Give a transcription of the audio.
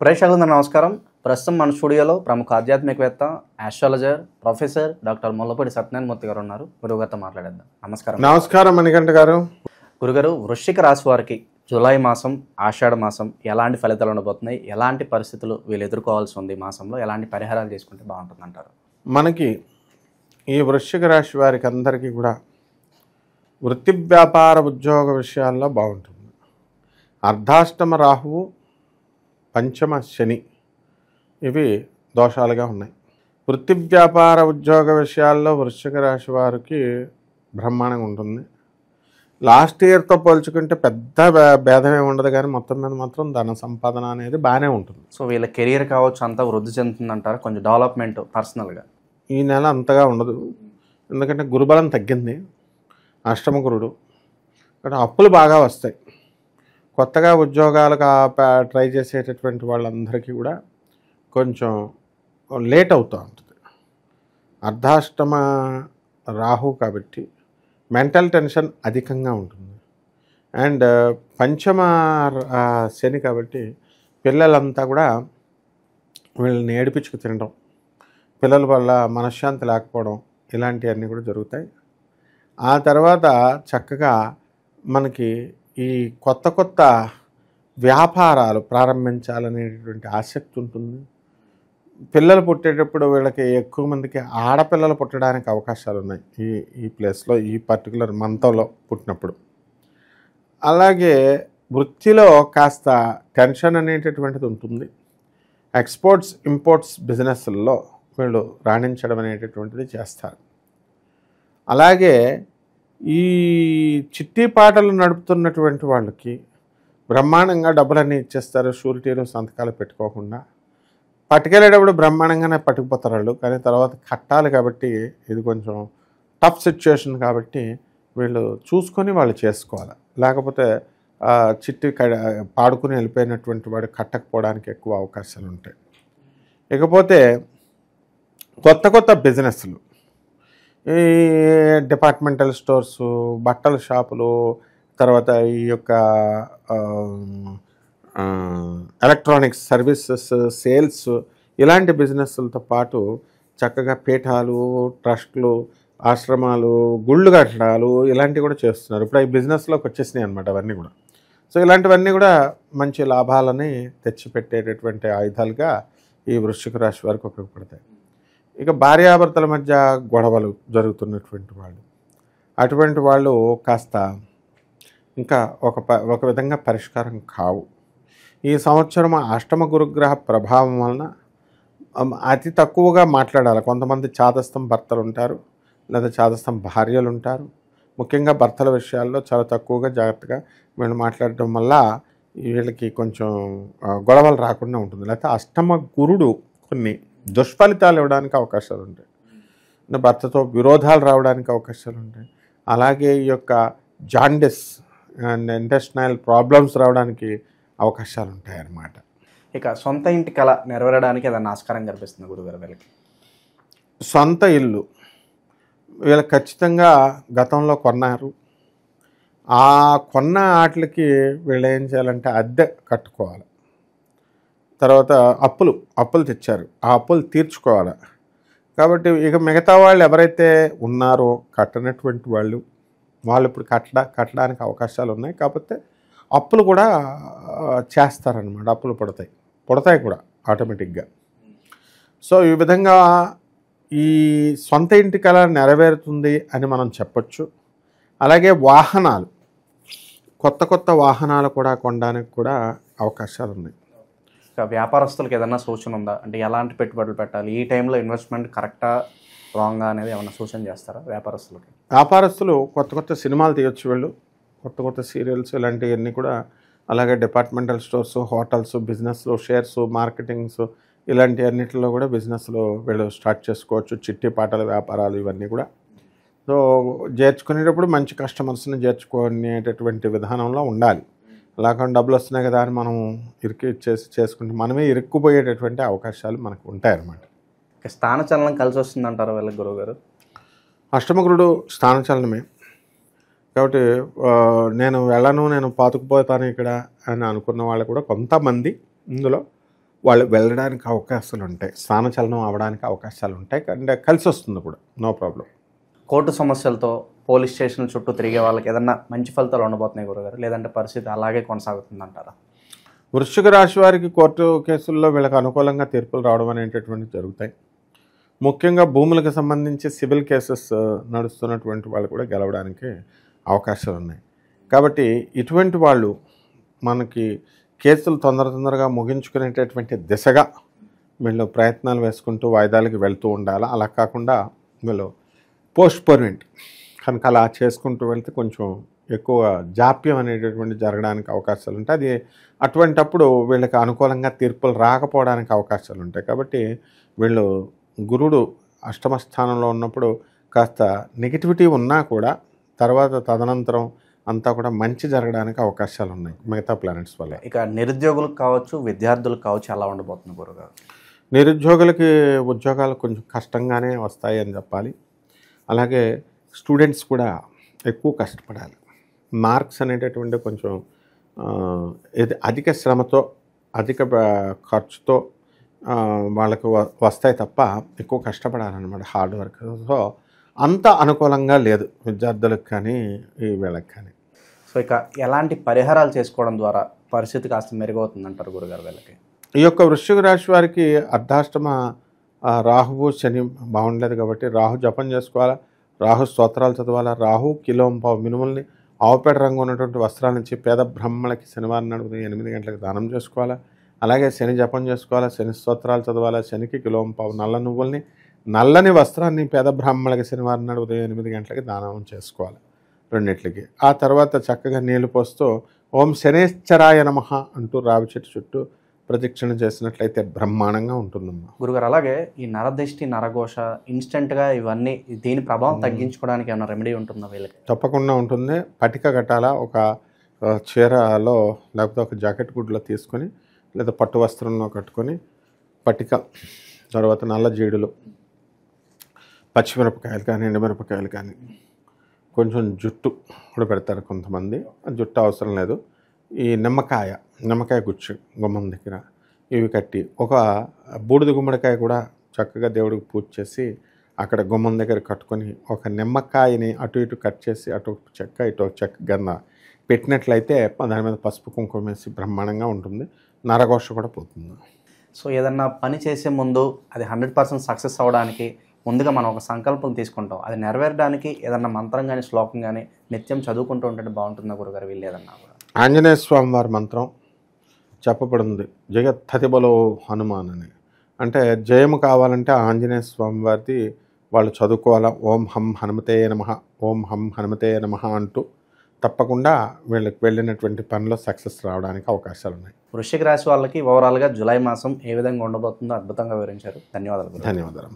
ప్రేక్షకులందరూ నమస్కారం. ప్రస్తుతం మన స్టూడియోలో ప్రముఖ ఆధ్యాత్మికవేత్త, astrologer, professor doctor Mullapudi Satyanarayana Murthy గారు ఉన్నారు. గురుగారితో మాట్లాడేద్దాం. నమస్కారం. నమస్కారం మణికంఠ గారు. గురుగారు, వృశ్చిక రాశి వారికి జూలై మాసం, ఆషాఢ మాసం ఎలాంటి ఫలితాలు ఉండబోతున్నాయి? ఎలాంటి పరిస్థితులు వీళ్ళు ఎదుర్కోవాల్సి ఉంది? మాసంలో ఎలాంటి పరిహారాలు చేసుకుంటే బాగుంటుంది అంటారు? మనకి ఈ వృశ్చిక రాశి వారికి అందరికీ కూడా వృత్తి వ్యాపార ఉద్యోగ విషయాల్లో బాగుంటుంది. అర్ధాష్టమ రాహువు, పంచమ శని ఇవి దోషాలుగా ఉన్నాయి. వృత్తి వ్యాపార ఉద్యోగ విషయాల్లో వృశ్చిక రాశి వారికి బ్రహ్మాండంగా ఉంటుంది. లాస్ట్ ఇయర్తో పోల్చుకుంటే పెద్ద భేదమే ఉండదు, కానీ మొత్తం మీద మాత్రం ధన సంపాదన అనేది బాగానే ఉంటుంది. సో వీళ్ళ కెరీర్ కావచ్చు అంతా వృద్ధి చెందుతుందంటారు, కొంచెం డెవలప్మెంట్ పర్సనల్గా ఈ నెల అంతగా ఉండదు, ఎందుకంటే గురుబలం తగ్గింది, అష్టమ గురుడు. ఇక్కడ అప్పులు బాగా వస్తాయి. కొత్తగా ఉద్యోగాలకు ట్రై చేసేటటువంటి వాళ్ళందరికీ కూడా కొంచెం లేట్ అవుతూ ఉంటుంది. అర్ధాష్టమ రాహు కాబట్టి మెంటల్ టెన్షన్ అధికంగా ఉంటుంది. అండ్ పంచమ శని కాబట్టి పిల్లలంతా కూడా వీళ్ళని ఏడిపించుకు తినడం, పిల్లల వల్ల మనశ్శాంతి లేకపోవడం, ఇలాంటివన్నీ కూడా జరుగుతాయి. ఆ తర్వాత చక్కగా మనకి ఈ కొత్త కొత్త వ్యాపారాలు ప్రారంభించాలనేటువంటి ఆసక్తి ఉంటుంది. పిల్లలు పుట్టేటప్పుడు వీళ్ళకి ఎక్కువ మందికి ఆడపిల్లలు పుట్టడానికి అవకాశాలు ఉన్నాయి ఈ ప్లేస్లో, ఈ పర్టికులర్ మంతంలో పుట్టినప్పుడు. అలాగే వృత్తిలో కాస్త టెన్షన్ అనేటటువంటిది ఉంటుంది. ఎక్స్పోర్ట్స్ ఇంపోర్ట్స్ బిజినెస్ల్లో వీళ్ళు రాణించడం అనేటటువంటిది చేస్తారు. అలాగే ఈ చిట్టి పాటలు నడుపుతున్నటువంటి వాళ్ళకి బ్రహ్మాండంగా డబ్బులన్నీ ఇచ్చేస్తారు, షూరిటీలు సంతకాలు పెట్టుకోకుండా. పట్టుకెళ్ళేటప్పుడు బ్రహ్మాండంగానే పట్టుకుపోతారు వాళ్ళు, కానీ తర్వాత కట్టాలి కాబట్టి ఇది కొంచెం టఫ్ సిచ్యువేషన్ కాబట్టి వీళ్ళు చూసుకొని వాళ్ళు చేసుకోవాలి. లేకపోతే చిట్టి పాడుకుని వెళ్ళిపోయినటువంటి వాడు కట్టకపోవడానికి ఎక్కువ అవకాశాలు ఉంటాయి. ఇకపోతే కొత్త కొత్త బిజినెస్లు, ఈ డిపార్ట్మెంటల్ స్టోర్సు, బట్టల షాపులు, తర్వాత ఈ యొక్క ఎలక్ట్రానిక్స్ సర్వీసెస్, సేల్స్, ఇలాంటి బిజినెస్లతో పాటు చక్కగా పీఠాలు, ట్రస్ట్లు, ఆశ్రమాలు, గుళ్ళు కట్టడాలు ఇలాంటివి కూడా చేస్తున్నారు. ఇప్పుడు ఈ బిజినెస్లోకి వచ్చేసినాయి అనమాట అవన్నీ కూడా. సో ఇలాంటివన్నీ కూడా మంచి లాభాలని తెచ్చిపెట్టేటటువంటి ఆయుధాలుగా ఈ వృశ్చిక రాశి వారికి ఉపయోగపడతాయి. ఇక భార్యాభర్తల మధ్య గొడవలు జరుగుతున్నటువంటి వాళ్ళు, అటువంటి వాళ్ళు కాస్త ఇంకా ఒక విధంగా పరిష్కారం కావు. ఈ సంవత్సరం అష్టమ గురుగ్రహ ప్రభావం వలన అతి తక్కువగా మాట్లాడాలి. కొంతమంది చాదస్తం భర్తలు ఉంటారు, లేదా చాదస్తం భార్యలు ఉంటారు. ముఖ్యంగా భర్తల విషయాల్లో చాలా తక్కువగా జాగ్రత్తగా వీళ్ళు మాట్లాడటం వల్ల వీళ్ళకి కొంచెం గొడవలు రాకుండా ఉంటుంది. లేకపోతే అష్టమ గురుడు కొన్ని దుష్ఫలితాలు ఇవ్వడానికి అవకాశాలు ఉంటాయి, భర్తతో విరోధాలు రావడానికి అవకాశాలు ఉంటాయి. అలాగే ఈ యొక్క జాండిస్ అండ్ ఇంటెస్టైనల్ ప్రాబ్లమ్స్ రావడానికి అవకాశాలు ఉంటాయి అన్నమాట. ఇక సొంత ఇంటి కళ నెరవేరడానికి ఏదైనా ఆస్కారం కనిపిస్తుంది గురుగారు వీళ్ళకి? సొంత ఇల్లు వీళ్ళకి ఖచ్చితంగా గతంలో కొన్నారు. ఆ కొన్న వాటికి వీళ్ళు ఏం చేయాలంటే అద్దె కట్టుకోవాలి. తర్వాత అప్పులు తెచ్చారు, ఆ అప్పులు తీర్చుకోవాలి. కాబట్టి ఇక మిగతా వాళ్ళు ఎవరైతే ఉన్నారో కట్టనటువంటి వాళ్ళు ఇప్పుడు కట్టడానికి అవకాశాలు ఉన్నాయి. కాకపోతే అప్పులు కూడా చేస్తారనమాట. అప్పులు పుడతాయి కూడా ఆటోమేటిక్గా. సో ఈ విధంగా ఈ సొంత ఇంటి కళ నెరవేరుతుంది అని మనం చెప్పొచ్చు. అలాగే వాహనాలు, కొత్త వాహనాలు కూడా కొనడానికి కూడా అవకాశాలు ఉన్నాయి. వ్యాపారస్తులకు ఏదైనా సూచన ఉందా? అంటే ఎలాంటి పెట్టుబడులు పెట్టాలి, ఈ టైంలో ఇన్వెస్ట్మెంట్ కరెక్టా రాంగా అనేది ఏమైనా సూచన చేస్తారా వ్యాపారస్తులకి? వ్యాపారస్తులు కొత్త సినిమాలు తీయొచ్చు, వీళ్ళు కొత్త సీరియల్స్ ఇలాంటివన్నీ కూడా. అలాగే డిపార్ట్మెంటల్ స్టోర్స్, హోటల్స్, బిజినెస్లు, షేర్స్, మార్కెటింగ్స్ ఇలాంటివన్నిటిలో కూడా బిజినెస్లు వీళ్ళు స్టార్ట్ చేసుకోవచ్చు. చిట్టి పాటల వ్యాపారాలు ఇవన్నీ కూడా. సో చేర్చుకునేటప్పుడు మంచి కస్టమర్స్ని చేర్చుకునేటటువంటి విధానంలో ఉండాలి. లేకుండా డబ్బులు వస్తున్నాయి కదా అని మనం చేసుకుంటే మనమే ఇరుక్కుపోయేటటువంటి అవకాశాలు మనకు ఉంటాయన్నమాట. స్థానచలనం కలిసి వస్తుంది అంటారు వీళ్ళకి గురువుగారు? అష్టమగురుడు స్థానచలనమే కాబట్టి నేను వెళ్ళను, నేను పాతుకుపోతాను ఇక్కడ అని అనుకున్న వాళ్ళు కూడా కొంతమంది ఇందులో వాళ్ళు వెళ్ళడానికి అవకాశాలు ఉంటాయి, స్థానచలనం అవ్వడానికి అవకాశాలు ఉంటాయి. అంటే కలిసి వస్తుంది కూడా, నో ప్రాబ్లం. కోర్టు సమస్యలతో పోలీస్ స్టేషన్ చుట్టూ తిరిగే వాళ్ళకి ఏదన్నా మంచి ఫలితాలు ఉండబోతున్నాయి గురుగారు, లేదంటే పరిస్థితి అలాగే కొనసాగుతుందంటారా? వృశ్చిక రాశి వారికి కోర్టు కేసుల్లో వీళ్ళకి అనుకూలంగా తీర్పులు రావడం అనేటటువంటివి జరుగుతాయి. ముఖ్యంగా భూములకు సంబంధించి సివిల్ కేసెస్ నడుస్తున్నటువంటి వాళ్ళు కూడా గెలవడానికి అవకాశాలు ఉన్నాయి. కాబట్టి ఇటువంటి వాళ్ళు మనకి కేసులు తొందరగా ముగించుకునేటటువంటి దిశగా వీళ్ళు ప్రయత్నాలు వేసుకుంటూ వాయిదాలకి వెళ్తూ ఉండాలి. అలా కాకుండా వీళ్ళు పోస్ట్పోన్మెంట్ కనుక అలా చేసుకుంటూ వెళ్తే కొంచెం ఎక్కువ జాప్యం అనేటటువంటి జరగడానికి అవకాశాలు ఉంటాయి. అది అటువంటప్పుడు వీళ్ళకి అనుకూలంగా తీర్పులు రాకపోవడానికి అవకాశాలు ఉంటాయి. కాబట్టి వీళ్ళు గురుడు అష్టమ స్థానంలో ఉన్నప్పుడు కాస్త నెగిటివిటీ ఉన్నా కూడా తర్వాత తదనంతరం అంతా కూడా మంచి జరగడానికి అవకాశాలు ఉన్నాయి మిగతా ప్లానెట్స్ వల్ల. ఇక నిరుద్యోగులకు కావచ్చు, విద్యార్థులకు కావచ్చు, ఎలా ఉండబోతుంది గురుగారు? నిరుద్యోగులకి ఉద్యోగాలు కొంచెం కష్టంగానే వస్తాయి అని చెప్పాలి. అలాగే స్టూడెంట్స్ కూడా ఎక్కువ కష్టపడాలి. మార్క్స్ అనేటటువంటి కొంచెం అధిక శ్రమతో అధిక ఖర్చుతో వాళ్ళకు వస్తాయి తప్ప ఎక్కువ కష్టపడాలన్నమాట, హార్డ్ వర్క్. సో అంత అనుకూలంగా లేదు విద్యార్థులకు కానీ ఈ వీళ్ళకి కానీ. సో ఇక ఎలాంటి పరిహారాలు చేసుకోవడం ద్వారా పరిస్థితి కాస్త మెరుగవుతుందంటారు గురుగారు వీళ్ళకి? ఈ యొక్క వృశ్చిక రాశి వారికి అర్ధాష్టమ రాహువు శని బాగుండలేదు కాబట్టి రాహు జపం చేసుకోవాలా, రాహు స్తోత్రాలు చదవాలా, రాహు కిలోంపావు మినుముల్ని ఆవుపేట రంగు ఉన్నటువంటి వస్త్రాల నుంచి పేద బ్రహ్మలకి శనివారం నాడు 8 గంటలకు దానం చేసుకోవాలా. అలాగే శని జపం చేసుకోవాలా, శని స్తోత్రాలు చదవాలా, శనికి కిలోంపావు నల్ల నువ్వుల్ని నల్లని వస్త్రాన్ని పేద బ్రాహ్మణులకి శనివారం నాడు ఉదయం 8 గంటలకి దానం చేసుకోవాలి రెండిట్లకి. ఆ తర్వాత చక్కగా నీళ్లు పోస్తూ ఓం శనేశ్చరాయ నమః అంటూ రావి చెట్టు చుట్టూ ప్రదక్షిణ చేసినట్లయితే బ్రహ్మాండంగా ఉంటుందమ్మా. గురుగారు అలాగే ఈ నరదిష్టి, నరఘోష ఇన్స్టెంట్గా ఇవన్నీ దీని ప్రభావం తగ్గించుకోవడానికి ఏమైనా రెమెడీ ఉంటుందా వీళ్ళకి? తప్పకుండా ఉంటుంది. పటిక కట్టాల ఒక చీరలో లేకపోతే ఒక జాకెట్ గుడ్లో తీసుకొని లేదా పట్టు వస్త్రంలో కట్టుకొని పటిక, తర్వాత నల్ల జీడులు, పచ్చిమిరపకాయలు కానీ ఎండుమిరపకాయలు కానీ, కొంచెం జుట్టు కూడా పెడతారు కొంతమంది, జుట్టు అవసరం లేదు, ఈ నిమ్మకాయ గుచ్చు గుమ్మం దగ్గర ఇవి కట్టి, ఒక బూడిద గుమ్మడికాయ కూడా చక్కగా దేవుడికి పూజ చేసి అక్కడ గుమ్మం దగ్గర కట్టుకొని ఒక నిమ్మకాయని అటు ఇటు కట్ చేసి అటు చెక్క ఇటు చెక్క గన్న పెట్టినట్లయితే దాని మీద పసుపు కుంకుమ వేసి బ్రహ్మాండంగా ఉంటుంది. నరఘోష కూడా పోతుంది. సో ఏదన్నా పని చేసే ముందు అది 100% సక్సెస్ అవ్వడానికి ముందుగా మనం ఒక సంకల్పం తీసుకుంటాం, అది నెరవేరడానికి ఏదన్నా మంత్రం కానీ శ్లోకం కానీ నిత్యం చదువుకుంటూ ఉంటే బాగుంటుందా గురుగారు వీళ్ళు ఏదన్నా కూడా? ఆంజనేయ స్వామి వారి మంత్రం చెప్పబడింది, జగత్తతిబలో హనుమాన్ అని. అంటే జయము కావాలంటే ఆంజనేయ స్వామి వారిది వాళ్ళు చదువుకోవాలా. ఓం హం హనుమతే నమః, ఓం హం హనుమతే నమః అంటూ తప్పకుండా వీళ్ళకి వెళ్ళినటువంటి పనిలో సక్సెస్ రావడానికి అవకాశాలు ఉన్నాయి. వృశ్చిక రాశి వాళ్ళకి ఓవరాల్గా జూలై మాసం ఏ విధంగా ఉండబోతుందో అద్భుతంగా వివరించారు. ధన్యవాదాలు. ధన్యవాదాలు.